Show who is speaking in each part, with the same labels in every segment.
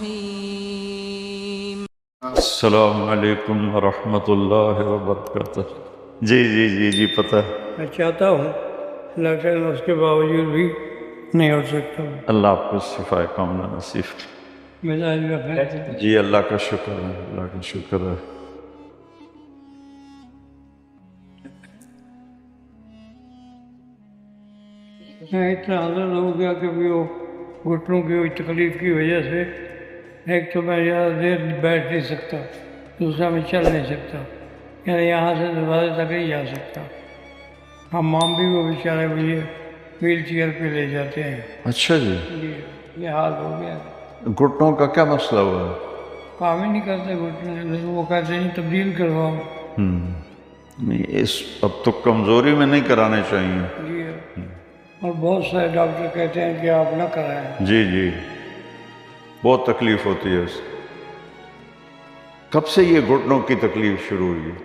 Speaker 1: الرحيم.
Speaker 2: السلام علیکم ورحمۃ اللہ وبرکاتہ۔ جی پتہ ہے۔
Speaker 3: میں چاہتا ہوں لیکن اس کے باوجود بھی نہیں اٹھ سکتا ہوں۔
Speaker 2: اللہ آپ کو شفا کاملہ نصیب کرے۔
Speaker 3: مزاج میں خیر۔
Speaker 2: جی اللہ کا شکر ہے، اللہ کا شکر ہے۔
Speaker 3: میں اتنا حاضر ہو گیا کہ وہ گھٹنوں کی تکلیف کی وجہ سے ایک تو میں زیادہ دیر بیٹھ نہیں سکتا، دوسرا میں چل نہیں سکتا، یعنی یہاں سے دروازے تک نہیں جا سکتا۔ حمام بھی وہ بیچارے مجھے ویل چیئر پہ لے جاتے ہیں۔
Speaker 2: اچھا جی،
Speaker 3: یہ حال ہو گیا۔
Speaker 2: گھٹنوں کا کیا مسئلہ ہوا ہے؟
Speaker 3: کام ہی نہیں کرتے گھٹنے، وہ کہتے ہیں تبدیل کرواؤ۔
Speaker 2: نہیں اب تو کمزوری میں نہیں کرانے چاہیے۔
Speaker 3: جی اور بہت سارے ڈاکٹر کہتے ہیں کہ آپ نہ کرائیں۔
Speaker 2: جی بہت تکلیف ہوتی ہے اس سے۔ کب سے یہ گھٹنوں کی تکلیف شروع ہوئی ہے؟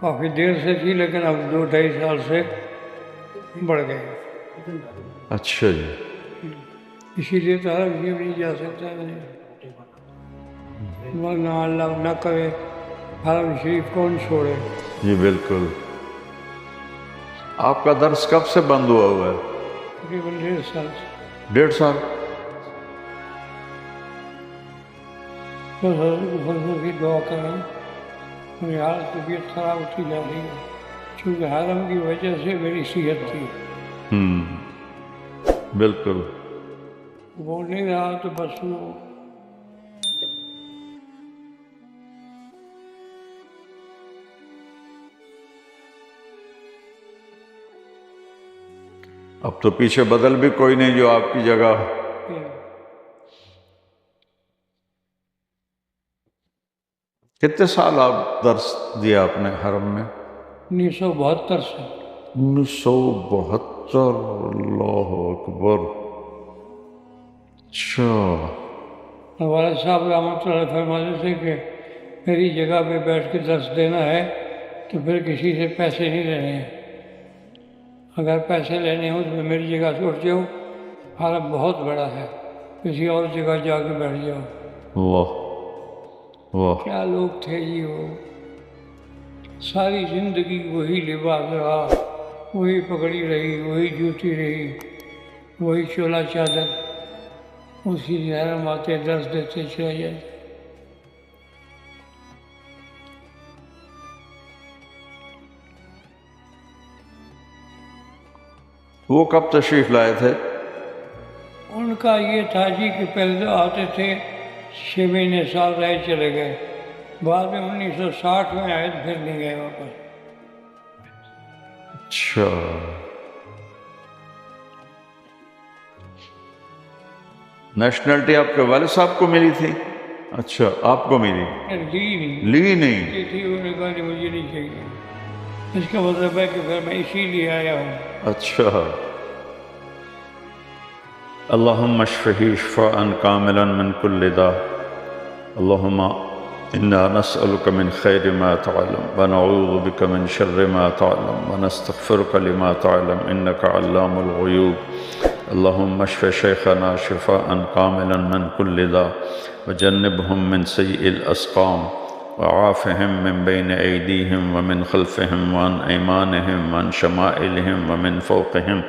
Speaker 3: کافی دیر سے تھی لیکن اب 2-2.5 سال سے بڑھ گئے۔
Speaker 2: اچھا جی،
Speaker 3: اسی لیے تو حرم شریف نہیں جا سکتا ہے، ورنہ اللہ نہ کرے حرم شریف کون چھوڑے۔
Speaker 2: جی بالکل۔ آپ کا درس کب سے بند ہوا ہے؟
Speaker 3: تقریباً 1.5 سال سے۔
Speaker 2: 1.5 سال؟
Speaker 3: تو حضرت کو فرضوں کی دعا کر رہا ہوں، میری حالت طبیعت خراب ہوتی جا رہی ہے، چونکہ حرم کی وجہ سے میری صحت تھی۔
Speaker 2: بالکل۔
Speaker 3: بول نہیں رہا تو بس وہ
Speaker 2: اب تو پیچھے بدل بھی کوئی نہیں جو آپ کی جگہ۔ کتنے سال آپ درس دیا اپنے حرم میں؟
Speaker 3: 1972 سے۔
Speaker 2: 1972؟ اللہ اکبر۔ اچھا۔
Speaker 3: والد صاحب رحمۃ اللہ فرماتے تھے کہ میری جگہ پہ بیٹھ کے درس دینا ہے تو پھر کسی سے پیسے نہیں لینے ہیں، اگر پیسے لینے ہوں تو میری جگہ سے اٹھ جاؤ، حرم بہت بڑا ہے، کسی اور جگہ جا کے بیٹھ جاؤ۔
Speaker 2: واہ واہ۔
Speaker 3: کیا لوگ تھے جی وہ، ساری زندگی وہی لباس رہا، وہی پگڑی رہی، وہی جوتی رہی، وہی چولا چادر، اسی حرم آتے درس دیتے چلے جاتے۔
Speaker 2: وہ کب تشریف لائے تھے؟
Speaker 3: ان کا یہ تھا جی کہ پہلے تو آتے تھے 6 مہینے سال رہے چلے گئے، بعد میں 1960 میں آئے تو پھر نہیں گئے واپس۔
Speaker 2: اچھا۔ نیشنلٹی آپ کے والد صاحب کو ملی تھی؟ اچھا آپ کو ملی؟ لی نہیں
Speaker 3: تھی، انہوں نے کہا کہ مجھے نہیں چاہیے، اس کا مطلب ہے کہ پھر میں اسی لیے آیا ہوں۔
Speaker 2: اچھا۔ اللہم اشفہ شفاء کاملا من کل داء، اللہم انا نسألک من خیر ما تعلم ونعوذ بک من شر ما تعلم ونستغفرک لما تعلم انک علام الغیوب، اللہم اشف شیخنا شفاء کاملا من کل داء وجنبہم من سیء الاسقام وعافهم من بین ایدیہم ومن خلفہم وعن ایمانہم وعن شمائلہم ومن فوقہم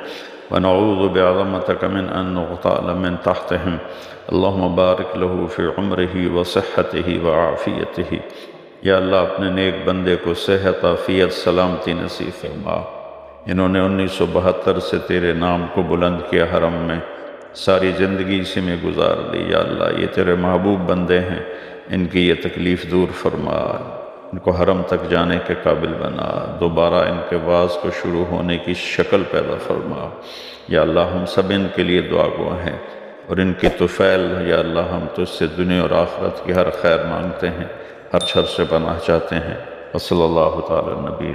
Speaker 2: ونعوذ بعظمتک من ان نغتال من تحتہم، اللہم بارک له فی عمرہ وصحتہ وعافیتہ۔ یا اللہ اپنے نیک بندے کو صحت، عافیت، سلامتی نصیب فرما۔ انہوں نے 1972 سے تیرے نام کو بلند کیا، حرم میں ساری زندگی اسی میں گزار لی۔ یا اللہ یہ تیرے محبوب بندے ہیں، ان کی یہ تکلیف دور فرما، ان کو حرم تک جانے کے قابل بنا، دوبارہ ان کے واعظ کو شروع ہونے کی شکل پیدا فرما۔ یا اللہ ہم سب ان کے لیے دعا گو ہیں، اور ان کی طفیل یا اللہ ہم تجھ سے دنیا اور آخرت کی ہر خیر مانگتے ہیں، ہر شر سے پناہ چاہتے ہیں۔ وصلی اللہ تعالی نبی